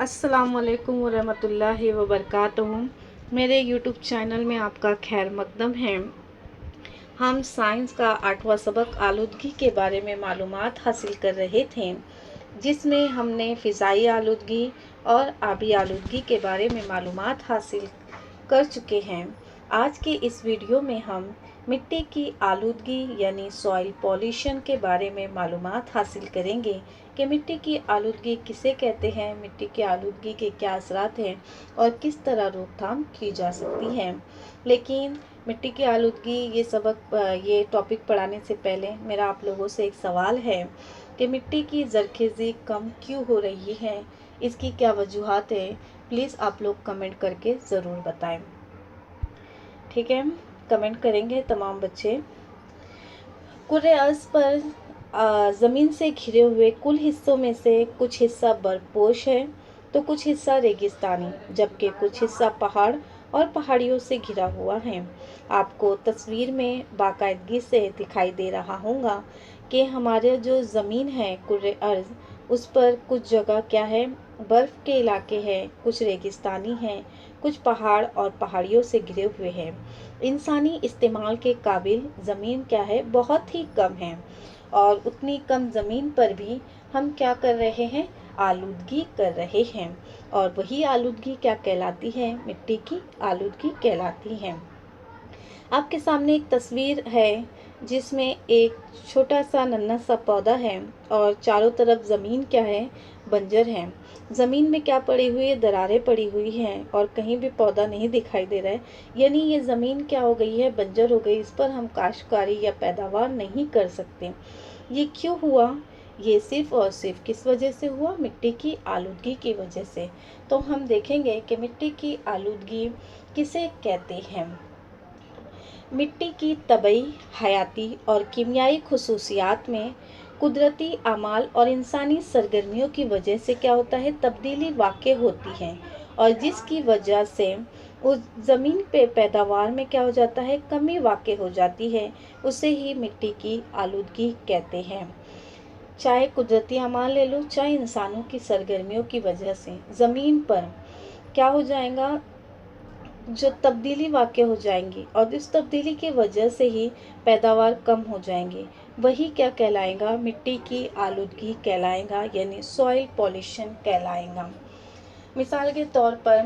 अस्सलाम वालेकुम वरहमतुल्लाहि वबरकातुहू। मेरे यूट्यूब चैनल में आपका खैर मकदम है। हम साइंस का 8वां सबक आलूदगी के बारे में मालूमात हासिल कर रहे थे, जिसमें हमने फ़िज़ाई आलूदगी और आबी आलूदगी के बारे में मालूमात हासिल कर चुके हैं। आज के इस वीडियो में हम मिट्टी की आलूदगी यानी सॉइल पॉल्यूशन के बारे में मालूमात हासिल करेंगे कि मिट्टी की आलूदगी किसे कहते हैं, मिट्टी की आलूदगी के क्या असरात हैं और किस तरह रोकथाम की जा सकती है। लेकिन मिट्टी की आलूदगी ये टॉपिक पढ़ाने से पहले मेरा आप लोगों से एक सवाल है कि मिट्टी की ज़रख़ेज़ी कम क्यों हो रही है, इसकी क्या वजूहात है। प्लीज़ आप लोग कमेंट करके ज़रूर बताएं। ठीक है, कमेंट करेंगे तमाम बच्चे। कुर्रे अर्ज़ पर ज़मीन से घिरे हुए कुल हिस्सों में से कुछ हिस्सा बर्फ़पोश है तो कुछ हिस्सा रेगिस्तानी, जबकि कुछ हिस्सा पहाड़ और पहाड़ियों से घिरा हुआ है। आपको तस्वीर में बाकायदगी से दिखाई दे रहा होगा कि हमारे जो ज़मीन है कुर्रे अर्ज़, उस पर कुछ जगह क्या है, बर्फ़ के इलाके हैं, कुछ रेगिस्तानी हैं, कुछ पहाड़ और पहाड़ियों से घिरे हुए हैं। इंसानी इस्तेमाल के काबिल ज़मीन क्या है, बहुत ही कम है, और उतनी कम ज़मीन पर भी हम क्या कर रहे हैं, आलूदगी कर रहे हैं। और वही आलूदगी क्या कहलाती है, मिट्टी की आलूदगी कहलाती है। आपके सामने एक तस्वीर है जिसमें एक छोटा सा नन्हा सा पौधा है और चारों तरफ ज़मीन क्या है, बंजर है। ज़मीन में क्या पड़ी हुई है, दरारें पड़ी हुई हैं और कहीं भी पौधा नहीं दिखाई दे रहा है। यानी ये ज़मीन क्या हो गई है, बंजर हो गई। इस पर हम काश्तकारी या पैदावार नहीं कर सकते। ये क्यों हुआ? ये सिर्फ़ और सिर्फ किस वजह से हुआ, मिट्टी की आलूदगी की वजह से। तो हम देखेंगे कि मिट्टी की आलूदगी किसे कहते हैं। मिट्टी की तबई, हयाती और कीमियाई खुसूसियात में कुदरती अमाल और इंसानी सरगर्मियों की वजह से क्या होता है, तब्दीली वाक़ई होती है, और जिसकी वजह से उस ज़मीन पे पैदावार में क्या हो जाता है, कमी वाक़ई हो जाती है। उसे ही मिट्टी की आलूदगी कहते हैं। चाहे कुदरती अमाल ले लो, चाहे इंसानों की सरगर्मियों की वजह से ज़मीन पर क्या हो जाएगा, जो तब्दीली वाक़ई हो जाएंगी, और इस तब्दीली की वजह से ही पैदावार कम हो जाएंगी। वही क्या कहलाएगा, मिट्टी की आलूदगी कहलाएगा, यानी सॉइल पॉल्यूशन कहलाएगा। मिसाल के तौर पर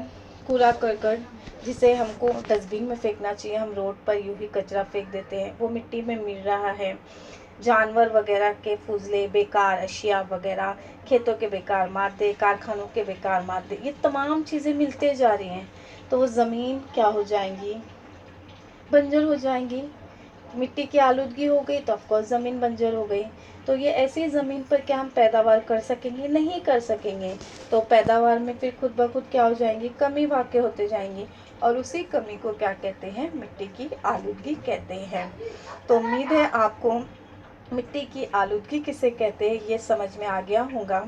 कूड़ा करकट जिसे हमको डस्टबिन में फेंकना चाहिए, हम रोड पर यूं ही कचरा फेंक देते हैं, वो मिट्टी में मिल रहा है। जानवर वगैरह के फुजले, बेकार अशिया वगैरह, खेतों के बेकार मादे, कारखानों के बेकार मादे, ये तमाम चीज़ें मिलते जा रही हैं, तो वो ज़मीन क्या हो जाएंगी, बंजर हो जाएंगी। मिट्टी की आलूदगी हो गई तो ऑफकोर्स ज़मीन बंजर हो गई। तो ये ऐसी ज़मीन पर क्या हम पैदावार कर सकेंगे, नहीं कर सकेंगे। तो पैदावार में फिर खुद ब खुद क्या हो जाएंगी, कमी वाक़ई होते जाएंगी, और उसी कमी को क्या कहते हैं, मिट्टी की आलूदगी कहते हैं। तो उम्मीद है आपको मिट्टी की आलूदगी किसे कहते हैं ये समझ में आ गया होगा।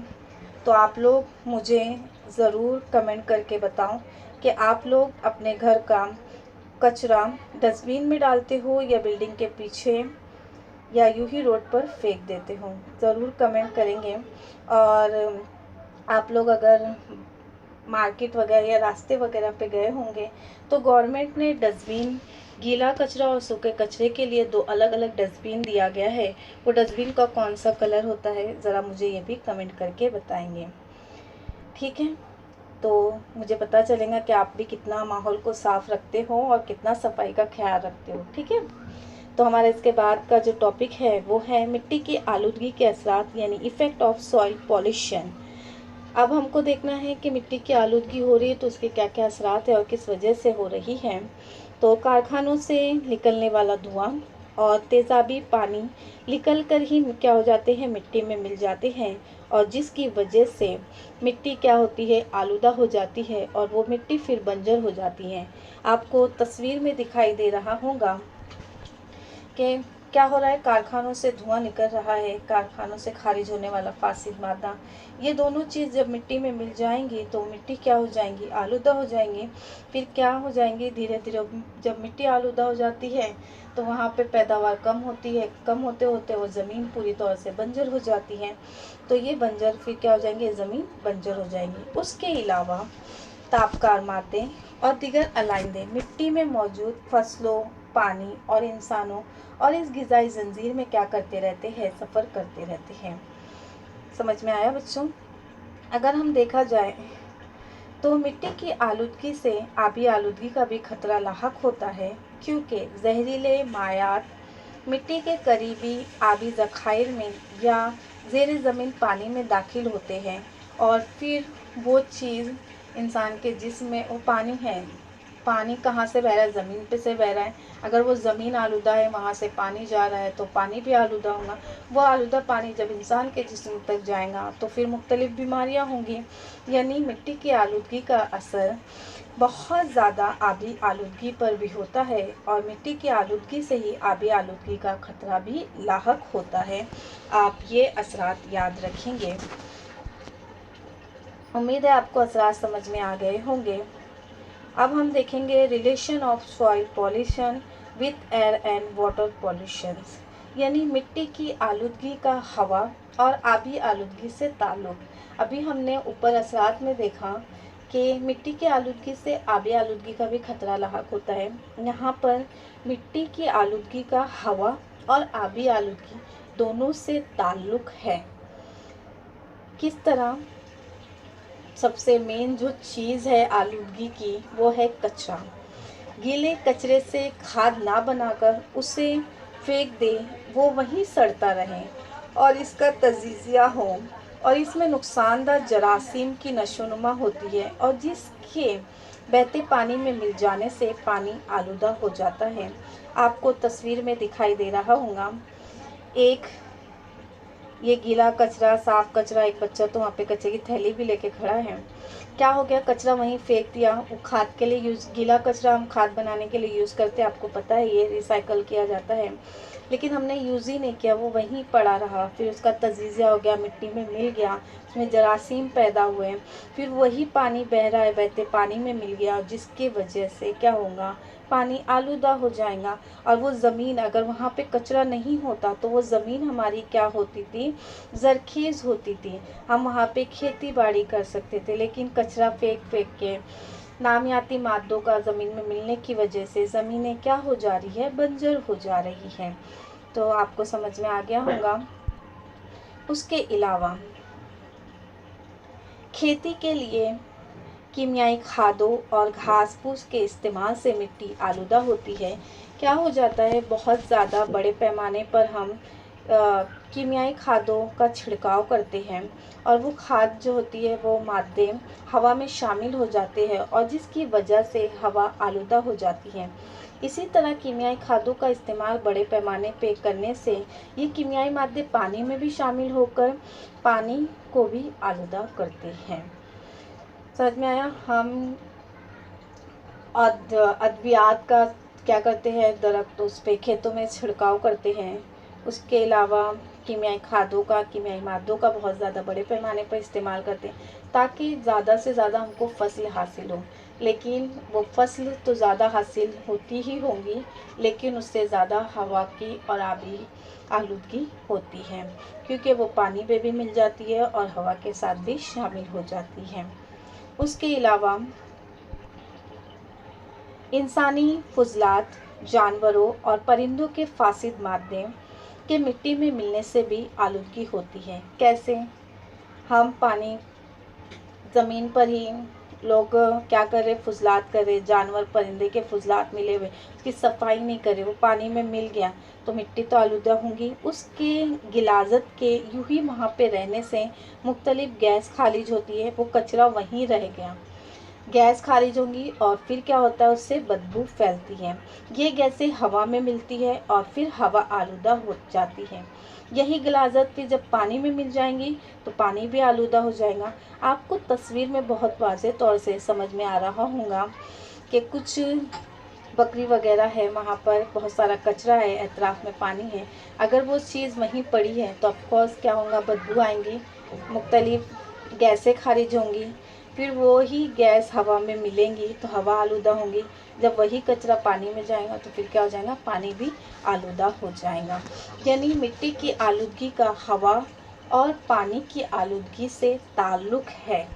तो आप लोग मुझे ज़रूर कमेंट करके बताओ कि आप लोग अपने घर का कचरा डस्टबिन में डालते हो या बिल्डिंग के पीछे या यूं ही रोड पर फेंक देते हो। ज़रूर कमेंट करेंगे। और आप लोग अगर मार्केट वगैरह या रास्ते वगैरह पे गए होंगे तो गवर्नमेंट ने डस्टबिन, गीला कचरा और सूखे कचरे के लिए 2 अलग अलग डस्टबिन दिया गया है। वो डस्टबिन का कौन सा कलर होता है, ज़रा मुझे ये भी कमेंट करके बताएंगे। ठीक है, तो मुझे पता चलेगा कि आप भी कितना माहौल को साफ़ रखते हो और कितना सफाई का ख्याल रखते हो। ठीक है, तो हमारा इसके बाद का जो टॉपिक है वो है मिट्टी की आलूदगी के असरात, यानी इफ़ेक्ट ऑफ सॉइल पॉल्यूशन। अब हमको देखना है कि मिट्टी की आलूदगी हो रही है तो उसके क्या क्या असरात है और किस वजह से हो रही है। तो कारखानों से निकलने वाला धुआं और तेज़ाबी पानी निकल कर ही क्या हो जाते हैं, मिट्टी में मिल जाते हैं, और जिसकी वजह से मिट्टी क्या होती है, आलूदा हो जाती है, और वो मिट्टी फिर बंजर हो जाती है। आपको तस्वीर में दिखाई दे रहा होगा कि क्या हो रहा है, कारखानों से धुआं निकल रहा है, कारखानों से खारिज होने वाला फासिद मादा, ये दोनों चीज़ जब मिट्टी में मिल जाएंगी तो मिट्टी क्या हो जाएंगी, आलूदा हो जाएंगी। फिर क्या हो जाएंगी, धीरे धीरे जब मिट्टी आलूदा हो जाती है तो वहाँ पे पैदावार कम होती है, कम होते होते वो ज़मीन पूरी तौर से बंजर हो जाती है। तो ये बंजर फिर क्या हो जाएंगे, ज़मीन बंजर हो जाएंगी। उसके अलावा तापकार मादे और दीगर अलाइंदे मिट्टी में मौजूद फसलों, पानी और इंसानों और इस ग़िज़ाई ज़ंजीर में क्या करते रहते हैं, सफ़र करते रहते हैं। समझ में आया बच्चों? अगर हम देखा जाए तो मिट्टी की आलूदगी से आबी आलूदगी का भी खतरा लाहक होता है, क्योंकि जहरीले मायात मिट्टी के करीबी आबी ज़खायर में या ज़ेर ज़मीन पानी में दाखिल होते हैं और फिर वो चीज़ इंसान के जिस्म में, वो पानी है, पानी कहाँ से बह रहा है, ज़मीन पे से बह रहा है। अगर वो ज़मीन आलूदा है, वहाँ से पानी जा रहा है तो पानी भी आलूदा होगा। वो आलूदा पानी जब इंसान के जिस्म तक जाएगा तो फिर मुख्तलिफ बीमारियाँ होंगी। यानी मिट्टी की आलूदगी का असर बहुत ज़्यादा आबी आलूदगी पर भी होता है और मिट्टी की आलूदगी से ही आबी आलूदगी का खतरा भी लाहक होता है। आप ये असरात याद रखेंगे। उम्मीद है आपको असरात समझ में आ गए होंगे। अब हम देखेंगे relation of soil pollution with air and water pollution, यानी मिट्टी की आलूदगी का हवा और आबी आलूदगी से ताल्लुक़। अभी हमने ऊपर असरात में देखा कि मिट्टी की आलूदगी से आबी आलूदगी का भी खतरा लाहक होता है। यहाँ पर मिट्टी की आलूदगी का हवा और आबी आलूदगी दोनों से ताल्लुक़ है। किस तरह? सबसे मेन जो चीज़ है आलूदगी की वो है कचरा। गीले कचरे से खाद ना बनाकर उसे फेंक दे, वो वहीं सड़ता रहे और इसका तजिज़िया हो और इसमें नुकसानदार जरासीम की नशोनुमा होती है और जिसके बहते पानी में मिल जाने से पानी आलूदा हो जाता है। आपको तस्वीर में दिखाई दे रहा होगा एक ये गीला कचरा, साफ कचरा, एक बच्चा तो वहाँ पे कचरे की थैली भी लेके खड़ा है। क्या हो गया, कचरा वहीं फेंक दिया। वो खाद के लिए यूज़, गीला कचरा हम खाद बनाने के लिए यूज़ करते हैं, आपको पता है ये रिसाइकल किया जाता है, लेकिन हमने यूज़ ही नहीं किया, वो वहीं पड़ा रहा। फिर उसका तजीज़िया हो गया, मिट्टी में मिल गया, उसमें जरासीम पैदा हुए, फिर वही पानी बह रहा है, बहते पानी में मिल गया, जिसकी वजह से क्या होगा, पानी आलूदा हो जाएगा। और वो ज़मीन, अगर वहाँ पे कचरा नहीं होता तो वो ज़मीन हमारी क्या होती थी, ज़रख़ीज़ होती थी, हम वहाँ पे खेती बाड़ी कर सकते थे। लेकिन कचरा फेंक फेंक के, नामियाती मादों का ज़मीन में मिलने की वजह से ज़मीनें क्या हो जा रही है, बंजर हो जा रही हैं। तो आपको समझ में आ गया होगा। उसके अलावा खेती के लिए कीमियाई खादों और घास फूस के इस्तेमाल से मिट्टी आलूदा होती है। क्या हो जाता है, बहुत ज़्यादा बड़े पैमाने पर हम कीमियाई खादों का छिड़काव करते हैं और वो खाद जो होती है वो मादे हवा में शामिल हो जाते हैं और जिसकी वजह से हवा आलूदा हो जाती है। इसी तरह कीमियाई खादों का इस्तेमाल बड़े पैमाने पे करने से ये कीमियाई मादे पानी में भी शामिल होकर पानी को भी आलूदा करते हैं। समझ में आया? हम अद्वियात का क्या करते हैं, दरख्तों पे, खेतों में छिड़काव करते हैं। उसके अलावा कीमियाई खादों का, कीमियाई मादों का बहुत ज़्यादा बड़े पैमाने पर इस्तेमाल करते हैं ताकि ज़्यादा से ज़्यादा हमको फसल हासिल हो। लेकिन वो फसल तो ज़्यादा हासिल होती ही होंगी, लेकिन उससे ज़्यादा हवा की और आबी आलूदगी होती है, क्योंकि वो पानी पे भी मिल जाती है और हवा के साथ भी शामिल हो जाती है। उसके अलावा इंसानी फुजलात, जानवरों और परिंदों के फासिद मादे के मिट्टी में मिलने से भी आलूदगी होती है। कैसे? हम पानी, ज़मीन पर ही लोग क्या कर रहे, फुजलात कर रहे, जानवर परिंदे के फुजलात मिले हुए, उसकी सफाई नहीं करे, वो पानी में मिल गया तो मिट्टी तो आलूदा होंगी। उसके गिलाजत के यूं ही वहाँ पे रहने से मुख्तलिफ गैस खारिज होती है, वो कचरा वहीं रह गया, गैस खारिज होंगी और फिर क्या होता है, उससे बदबू फैलती है। ये गैसें हवा में मिलती है और फिर हवा आलूदा हो जाती है। यही गिलाजत फिर जब पानी में मिल जाएंगी तो पानी भी आलूदा हो जाएगा। आपको तस्वीर में बहुत वाज़ेह तौर से समझ में आ रहा होगा कि कुछ बकरी वगैरह है, वहाँ पर बहुत सारा कचरा है, अतराफ में पानी है, अगर वो चीज़ वहीं पड़ी है तो ऑफकोर्स क्या होगा, बदबू आएंगी, मुख्तलिफ गैसें खारिज होंगी, फिर वो ही गैस हवा में मिलेंगी तो हवा आलूदा होंगी। जब वही कचरा पानी में जाएगा तो फिर क्या हो जाएगा, पानी भी आलूदा हो जाएगा। यानी मिट्टी की आलूदगी का हवा और पानी की आलूदगी से ताल्लुक़ है।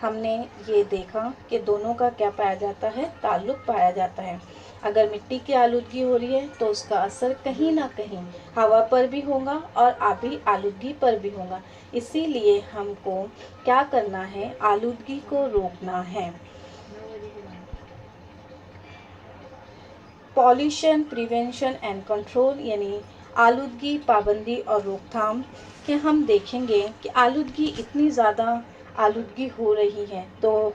हमने ये देखा कि दोनों का क्या पाया जाता है, ताल्लुक़ पाया जाता है। अगर मिट्टी की आलूदगी हो रही है तो उसका असर कहीं ना कहीं हवा पर भी होगा और आबी आलूदगी पर भी होगा। इसीलिए हमको क्या करना है, आलूदगी को रोकना है। पॉल्यूशन प्रिवेंशन एंड कंट्रोल यानी आलूदगी, पाबंदी और रोकथाम के हम देखेंगे कि आलूदगी इतनी ज़्यादा आलूदगी हो रही है, तो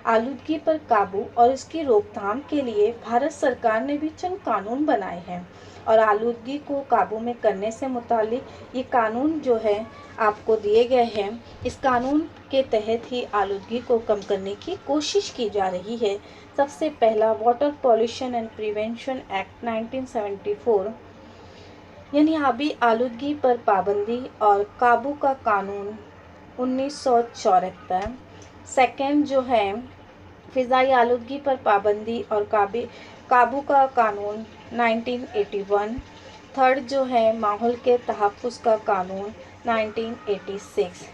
आलूदगी पर काबू और इसकी रोकथाम के लिए भारत सरकार ने भी चंद कानून बनाए हैं और आलूदगी को काबू में करने से मुतालिक ये कानून जो है आपको दिए गए हैं। इस कानून के तहत ही आलूदगी को कम करने की कोशिश की जा रही है। सबसे पहला water pollution and prevention act 1974 यानी आबी आलूदगी पर पाबंदी और काबू का कानून 1974। सेकेंड जो है फ़िज़ाई आलूदगी पर पाबंदी और काबू का कानून 1981। थर्ड जो है माहौल के तहफ़्फ़ुज़ का कानून 1986।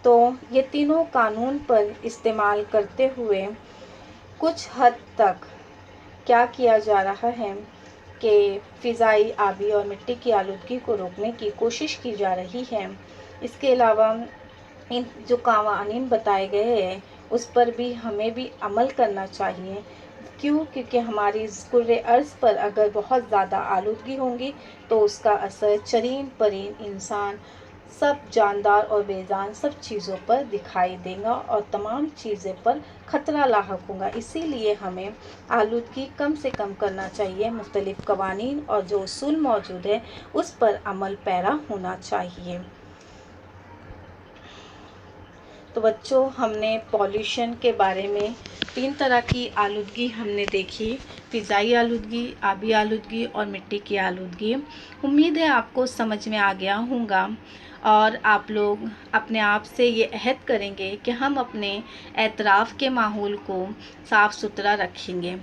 तो ये तीनों कानून पर इस्तेमाल करते हुए कुछ हद तक क्या किया जा रहा है कि फ़िज़ाई, आबी और मिट्टी की आलूदगी को रोकने की कोशिश की जा रही है। इसके अलावा इन जो कानून बताए गए हैं उस पर भी हमें भी अमल करना चाहिए। क्यों? क्योंकि हमारी कुर्रे अर्ज़ पर अगर बहुत ज़्यादा आलूदगी होंगी तो उसका असर चरीन परिंद, इंसान, सब जानदार और बेजान सब चीज़ों पर दिखाई देगा और तमाम चीज़ें पर ख़तरा लाहक होगा। इसीलिए हमें आलूदगी कम से कम करना चाहिए। मुख्तलिफ़ क़वानीन और जो उसूल मौजूद है उस पर अमल पैरा होना चाहिए। तो बच्चों, हमने पॉल्यूशन के बारे में 3 तरह की आलूदगी हमने देखी, फ़िज़ाई आलूदगी, आबी आलूदगी और मिट्टी की आलूदगी। उम्मीद है आपको समझ में आ गया होगा और आप लोग अपने आप से ये अहद करेंगे कि हम अपने एतराफ़ के माहौल को साफ़ सुथरा रखेंगे।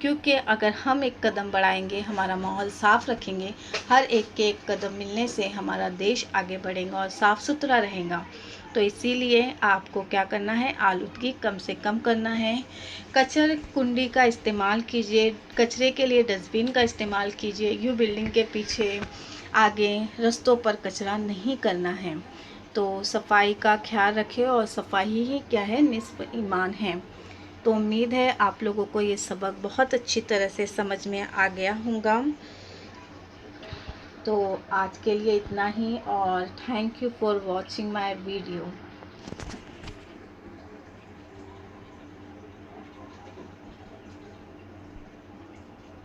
क्योंकि अगर हम एक कदम बढ़ाएंगे, हमारा माहौल साफ़ रखेंगे, हर एक के एक कदम मिलने से हमारा देश आगे बढ़ेगा और साफ़ सुथरा रहेगा। तो इसीलिए आपको क्या करना है, आलूदगी कम से कम करना है। कचरा कुंडी का इस्तेमाल कीजिए, कचरे के लिए डस्टबिन का इस्तेमाल कीजिए। यूँ बिल्डिंग के पीछे, आगे, रास्तों पर कचरा नहीं करना है। तो सफाई का ख्याल रखें और सफाई ही क्या है, निस्फ़ ईमान है। तो उम्मीद है आप लोगों को ये सबक बहुत अच्छी तरह से समझ में आ गया होगा। तो आज के लिए इतना ही और thank you for watching my video.